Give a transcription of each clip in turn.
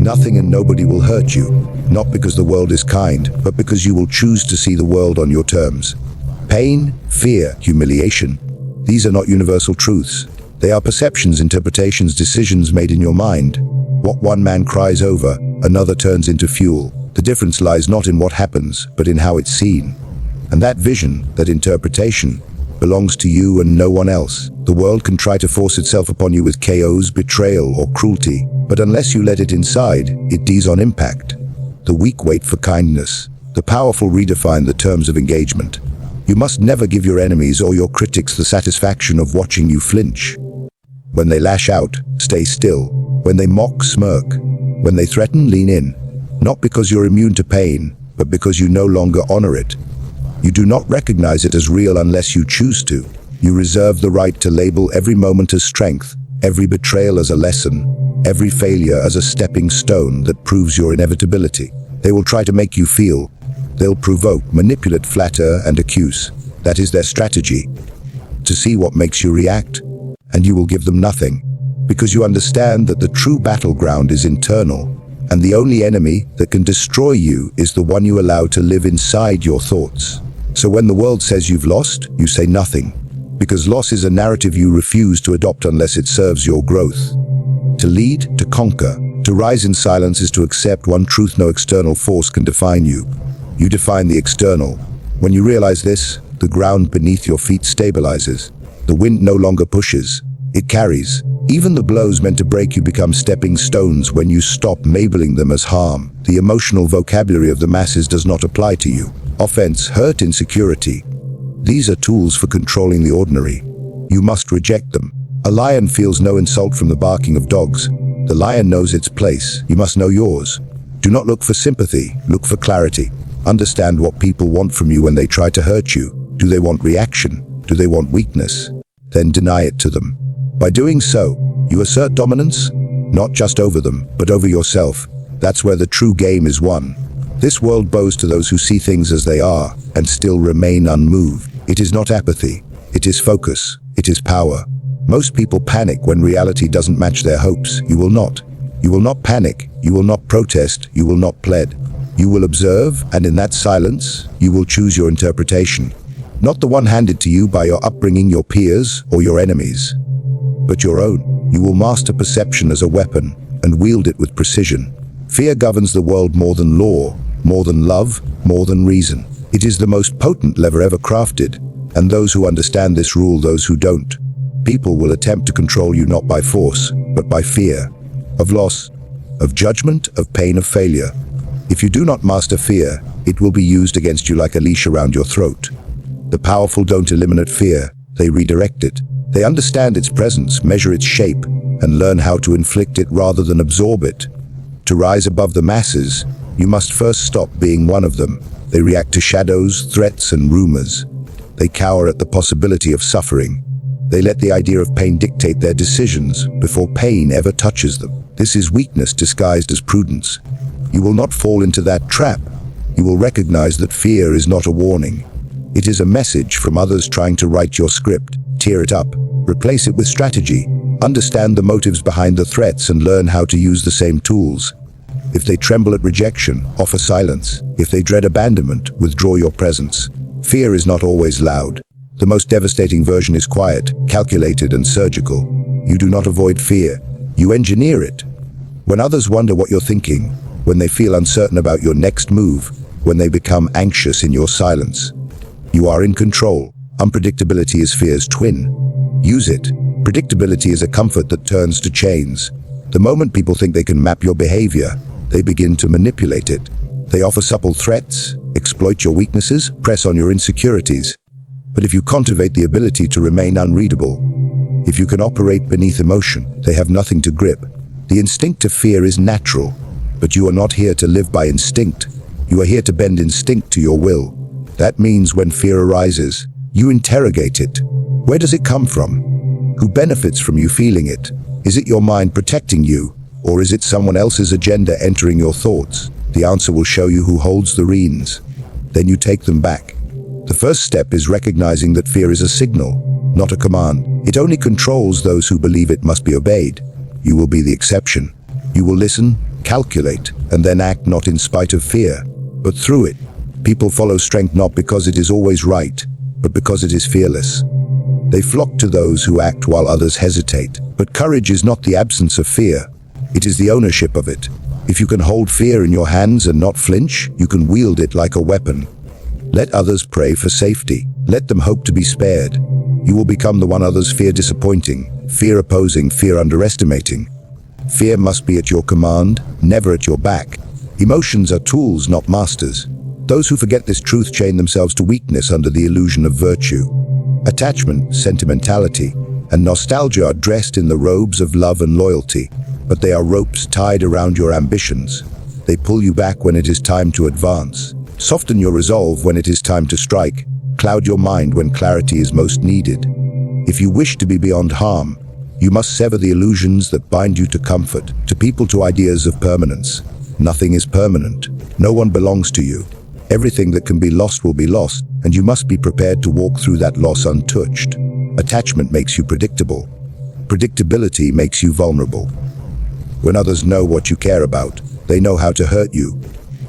Nothing and nobody will hurt you, not because the world is kind, but because you will choose to see the world on your terms. Pain, fear, humiliation. These are not universal truths. They are perceptions, interpretations, decisions made in your mind. What one man cries over, another turns into fuel. The difference lies not in what happens, but in how it's seen. And that vision, that interpretation, belongs to you and no one else. The world can try to force itself upon you with chaos, betrayal, or cruelty, but unless you let it inside, it dies on impact. The weak wait for kindness. The powerful redefine the terms of engagement. You must never give your enemies or your critics the satisfaction of watching you flinch. When they lash out, stay still. When they mock, smirk. When they threaten, lean in. Not because you're immune to pain, but because you no longer honor it. You do not recognize it as real unless you choose to. You reserve the right to label every moment as strength, every betrayal as a lesson, every failure as a stepping stone that proves your inevitability. They will try to make you feel. They'll provoke, manipulate, flatter, and accuse. That is their strategy. To see what makes you react. And you will give them nothing. Because you understand that the true battleground is internal. And the only enemy that can destroy you is the one you allow to live inside your thoughts. So when the world says you've lost, you say nothing. Because loss is a narrative you refuse to adopt unless it serves your growth. To lead, to conquer, to rise in silence is to accept one truth: no external force can define you. You define the external. When you realize this, the ground beneath your feet stabilizes. The wind no longer pushes, it carries. Even the blows meant to break you become stepping stones when you stop labeling them as harm. The emotional vocabulary of the masses does not apply to you. Offense, hurt, insecurity. These are tools for controlling the ordinary. You must reject them. A lion feels no insult from the barking of dogs. The lion knows its place. You must know yours. Do not look for sympathy, look for clarity. Understand what people want from you when they try to hurt you. Do they want reaction? Do they want weakness? Then deny it to them. By doing so, you assert dominance, not just over them, but over yourself. That's where the true game is won. This world bows to those who see things as they are and still remain unmoved. It is not apathy. It is focus. It is power. Most people panic when reality doesn't match their hopes. You will not. You will not panic. You will not protest. You will not plead. You will observe, and in that silence, you will choose your interpretation. Not the one handed to you by your upbringing, your peers, or your enemies, but your own. You will master perception as a weapon and wield it with precision. Fear governs the world more than law, more than love, more than reason. It is the most potent lever ever crafted, and those who understand this rule those who don't. People will attempt to control you not by force, but by fear. Of loss, of judgment, of pain, of failure. If you do not master fear, it will be used against you like a leash around your throat. The powerful don't eliminate fear, they redirect it. They understand its presence, measure its shape, and learn how to inflict it rather than absorb it. To rise above the masses, you must first stop being one of them. They react to shadows, threats, and rumors. They cower at the possibility of suffering. They let the idea of pain dictate their decisions before pain ever touches them. This is weakness disguised as prudence. You will not fall into that trap. You will recognize that fear is not a warning. It is a message from others trying to write your script. Tear it up. Replace it with strategy. Understand the motives behind the threats and learn how to use the same tools. If they tremble at rejection, offer silence. If they dread abandonment, withdraw your presence. Fear is not always loud. The most devastating version is quiet, calculated, and surgical. You do not avoid fear. You engineer it. When others wonder what you're thinking, when they feel uncertain about your next move, when they become anxious in your silence, you are in control. Unpredictability is fear's twin. Use it. Predictability is a comfort that turns to chains. The moment people think they can map your behavior, they begin to manipulate it. They offer supple threats, exploit your weaknesses, press on your insecurities. But if you cultivate the ability to remain unreadable, if you can operate beneath emotion, they have nothing to grip. The instinct to fear is natural, but you are not here to live by instinct. You are here to bend instinct to your will. That means when fear arises, you interrogate it. Where does it come from? Who benefits from you feeling it? Is it your mind protecting you, or is it someone else's agenda entering your thoughts? The answer will show you who holds the reins. Then you take them back. The first step is recognizing that fear is a signal, not a command. It only controls those who believe it must be obeyed. You will be the exception. You will listen, calculate, and then act not in spite of fear, but through it. People follow strength not because it is always right, but because it is fearless. They flock to those who act while others hesitate. But courage is not the absence of fear, it is the ownership of it. If you can hold fear in your hands and not flinch, you can wield it like a weapon. Let others pray for safety. Let them hope to be spared. You will become the one others fear disappointing, fear opposing, fear underestimating. Fear must be at your command, never at your back. Emotions are tools, not masters. Those who forget this truth chain themselves to weakness under the illusion of virtue. Attachment, sentimentality, and nostalgia are dressed in the robes of love and loyalty, but they are ropes tied around your ambitions. They pull you back when it is time to advance, soften your resolve when it is time to strike, cloud your mind when clarity is most needed. If you wish to be beyond harm, you must sever the illusions that bind you to comfort, to people, to ideas of permanence. Nothing is permanent. No one belongs to you. Everything that can be lost will be lost, and you must be prepared to walk through that loss untouched. Attachment makes you predictable. Predictability makes you vulnerable. When others know what you care about, they know how to hurt you.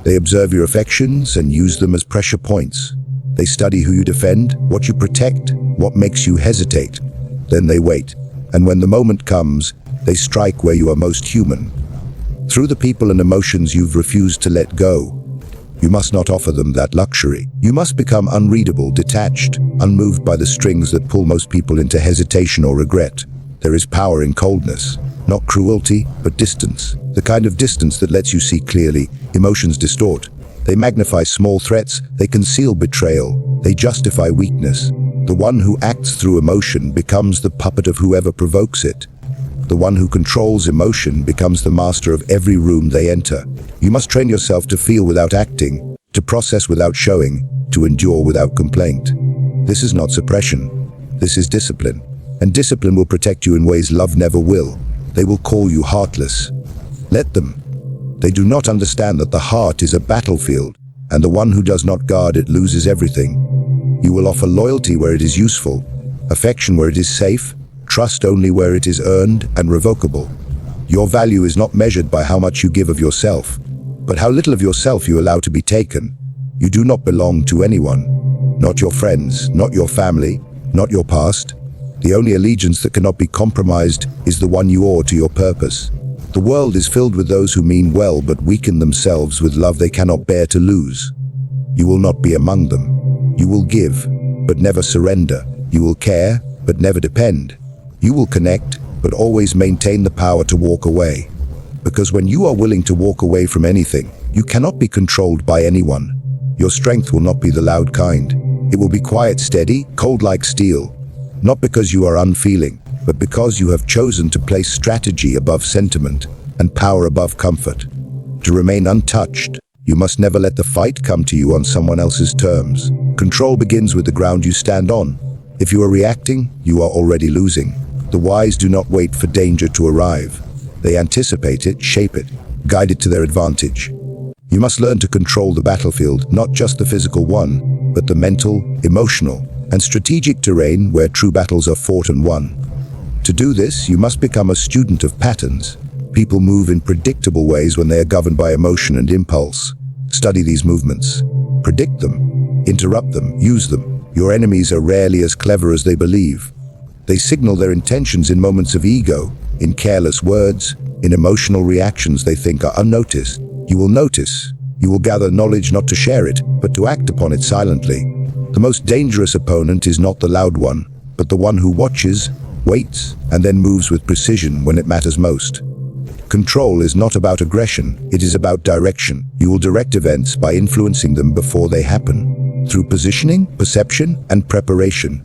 They observe your affections and use them as pressure points. They study who you defend, what you protect, what makes you hesitate. Then they wait, and when the moment comes, they strike where you are most human. Through the people and emotions you've refused to let go. You must not offer them that luxury. You must become unreadable, detached, unmoved by the strings that pull most people into hesitation or regret. There is power in coldness, not cruelty, but distance. The kind of distance that lets you see clearly. Emotions distort. They magnify small threats, they conceal betrayal, they justify weakness. The one who acts through emotion becomes the puppet of whoever provokes it. The one who controls emotion becomes the master of every room they enter. You must train yourself to feel without acting, to process without showing, to endure without complaint. This is not suppression. This is discipline. And discipline will protect you in ways love never will. They will call you heartless. Let them. They do not understand that the heart is a battlefield, and the one who does not guard it loses everything. You will offer loyalty where it is useful, affection where it is safe, trust only where it is earned and revocable. Your value is not measured by how much you give of yourself, but how little of yourself you allow to be taken. You do not belong to anyone. Not your friends, not your family, not your past. The only allegiance that cannot be compromised is the one you owe to your purpose. The world is filled with those who mean well but weaken themselves with love they cannot bear to lose. You will not be among them. You will give, but never surrender. You will care, but never depend. You will connect, but always maintain the power to walk away. Because when you are willing to walk away from anything, you cannot be controlled by anyone. Your strength will not be the loud kind. It will be quiet, steady, cold like steel. Not because you are unfeeling, but because you have chosen to place strategy above sentiment and power above comfort. To remain untouched, you must never let the fight come to you on someone else's terms. Control begins with the ground you stand on. If you are reacting, you are already losing. The wise do not wait for danger to arrive. They anticipate it, shape it, guide it to their advantage. You must learn to control the battlefield, not just the physical one, but the mental, emotional, and strategic terrain where true battles are fought and won. To do this, you must become a student of patterns. People move in predictable ways when they are governed by emotion and impulse. Study these movements. Predict them. Interrupt them. Use them. Your enemies are rarely as clever as they believe. They signal their intentions in moments of ego, in careless words, in emotional reactions they think are unnoticed. You will notice. You will gather knowledge not to share it, but to act upon it silently. The most dangerous opponent is not the loud one, but the one who watches, waits, and then moves with precision when it matters most. Control is not about aggression, it is about direction. You will direct events by influencing them before they happen, through positioning, perception, and preparation.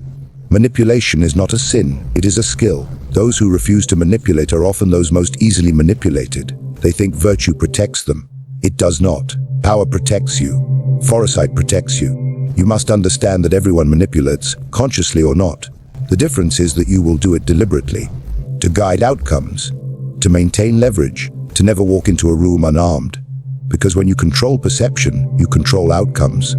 Manipulation is not a sin, it is a skill. Those who refuse to manipulate are often those most easily manipulated. They think virtue protects them. It does not. Power protects you. Foresight protects you. You must understand that everyone manipulates, consciously or not. The difference is that you will do it deliberately, to guide outcomes, to maintain leverage, to never walk into a room unarmed. Because when you control perception, you control outcomes.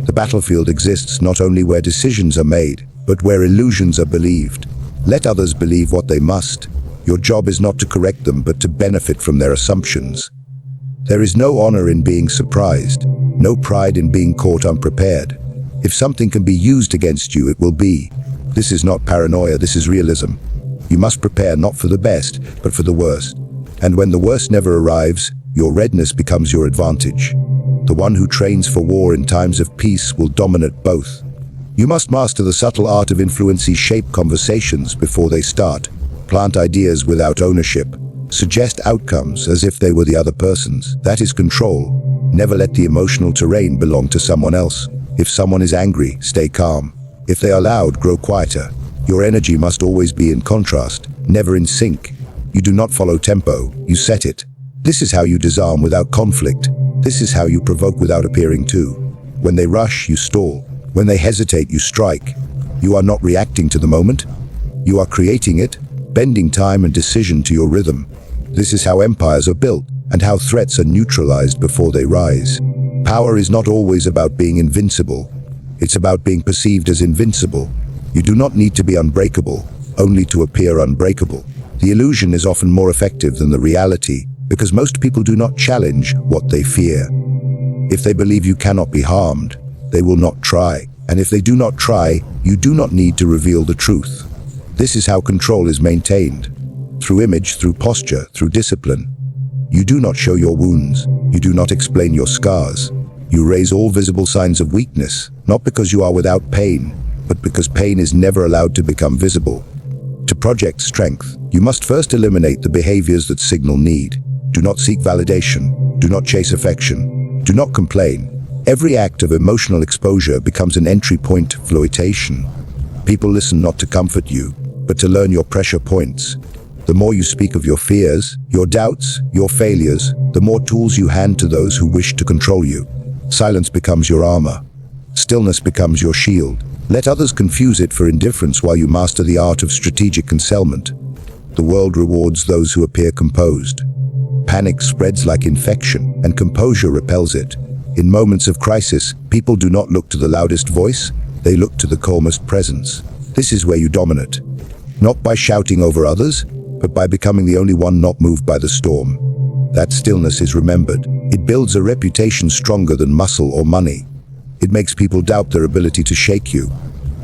The battlefield exists not only where decisions are made, but where illusions are believed. Let others believe what they must. Your job is not to correct them, but to benefit from their assumptions. There is no honor in being surprised, no pride in being caught unprepared. If something can be used against you, it will be. This is not paranoia, this is realism. You must prepare not for the best, but for the worst. And when the worst never arrives, your readiness becomes your advantage. The one who trains for war in times of peace will dominate both. You must master the subtle art of influencing shape conversations before they start, plant ideas without ownership, suggest outcomes as if they were the other person's. That is control. Never let the emotional terrain belong to someone else. If someone is angry, stay calm. If they are loud, grow quieter. Your energy must always be in contrast, never in sync. You do not follow tempo, you set it. This is how you disarm without conflict. This is how you provoke without appearing to. When they rush, you stall. When they hesitate, you strike. You are not reacting to the moment. You are creating it, bending time and decision to your rhythm. This is how empires are built and how threats are neutralized before they rise. Power is not always about being invincible. It's about being perceived as invincible. You do not need to be unbreakable, only to appear unbreakable. The illusion is often more effective than the reality because most people do not challenge what they fear. If they believe you cannot be harmed, they will not try. And if they do not try, you do not need to reveal the truth. This is how control is maintained. Through image, through posture, through discipline. You do not show your wounds. You do not explain your scars. You raise all visible signs of weakness, not because you are without pain, but because pain is never allowed to become visible. To project strength, you must first eliminate the behaviors that signal need. Do not seek validation. Do not chase affection. Do not complain. Every act of emotional exposure becomes an entry point to exploitation. People listen not to comfort you, but to learn your pressure points. The more you speak of your fears, your doubts, your failures, the more tools you hand to those who wish to control you. Silence becomes your armor. Stillness becomes your shield. Let others confuse it for indifference while you master the art of strategic concealment. The world rewards those who appear composed. Panic spreads like infection, and composure repels it. In moments of crisis, people do not look to the loudest voice, they look to the calmest presence. This is where you dominate. Not by shouting over others, but by becoming the only one not moved by the storm. That stillness is remembered. It builds a reputation stronger than muscle or money. It makes people doubt their ability to shake you.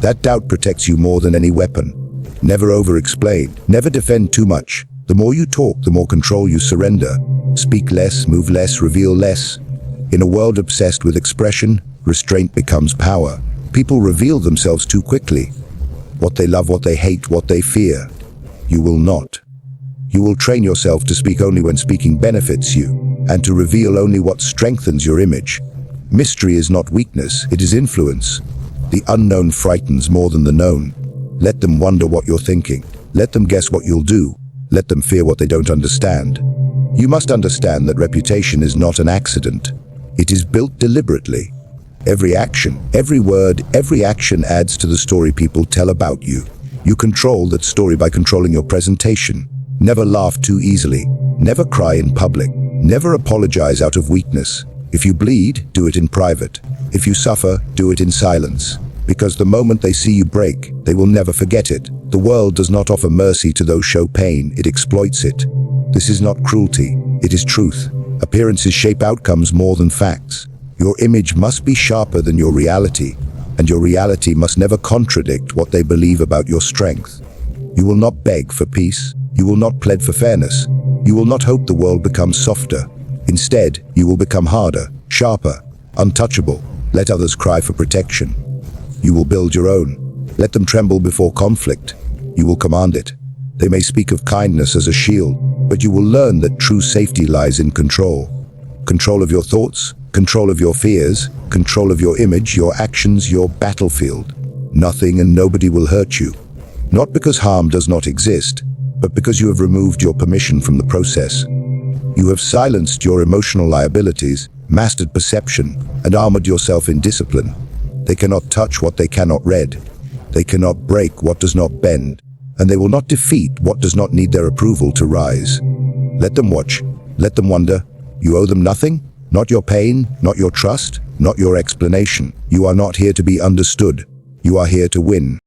That doubt protects you more than any weapon. Never over-explain. Never defend too much. The more you talk, the more control you surrender. Speak less, move less, reveal less. In a world obsessed with expression, restraint becomes power. People reveal themselves too quickly. What they love, what they hate, what they fear. You will not. You will train yourself to speak only when speaking benefits you, and to reveal only what strengthens your image. Mystery is not weakness, it is influence. The unknown frightens more than the known. Let them wonder what you're thinking. Let them guess what you'll do. Let them fear what they don't understand. You must understand that reputation is not an accident. It is built deliberately. Every action, every word, every action adds to the story people tell about you. You control that story by controlling your presentation. Never laugh too easily. Never cry in public. Never apologize out of weakness. If you bleed, do it in private. If you suffer, do it in silence. Because the moment they see you break, they will never forget it. The world does not offer mercy to those who show pain, it exploits it. This is not cruelty, it is truth. Appearances shape outcomes more than facts. Your image must be sharper than your reality, and your reality must never contradict what they believe about your strength. You will not beg for peace. You will not plead for fairness. You will not hope the world becomes softer. Instead, you will become harder, sharper, untouchable. Let others cry for protection. You will build your own. Let them tremble before conflict. You will command it. They may speak of kindness as a shield, but you will learn that true safety lies in control. Control of your thoughts, control of your fears, control of your image, your actions, your battlefield. Nothing and nobody will hurt you. Not because harm does not exist, but because you have removed your permission from the process. You have silenced your emotional liabilities, mastered perception, and armored yourself in discipline. They cannot touch what they cannot read. They cannot break what does not bend, and they will not defeat what does not need their approval to rise. Let them watch. Let them wonder. You owe them nothing, not your pain, not your trust, not your explanation. You are not here to be understood. You are here to win.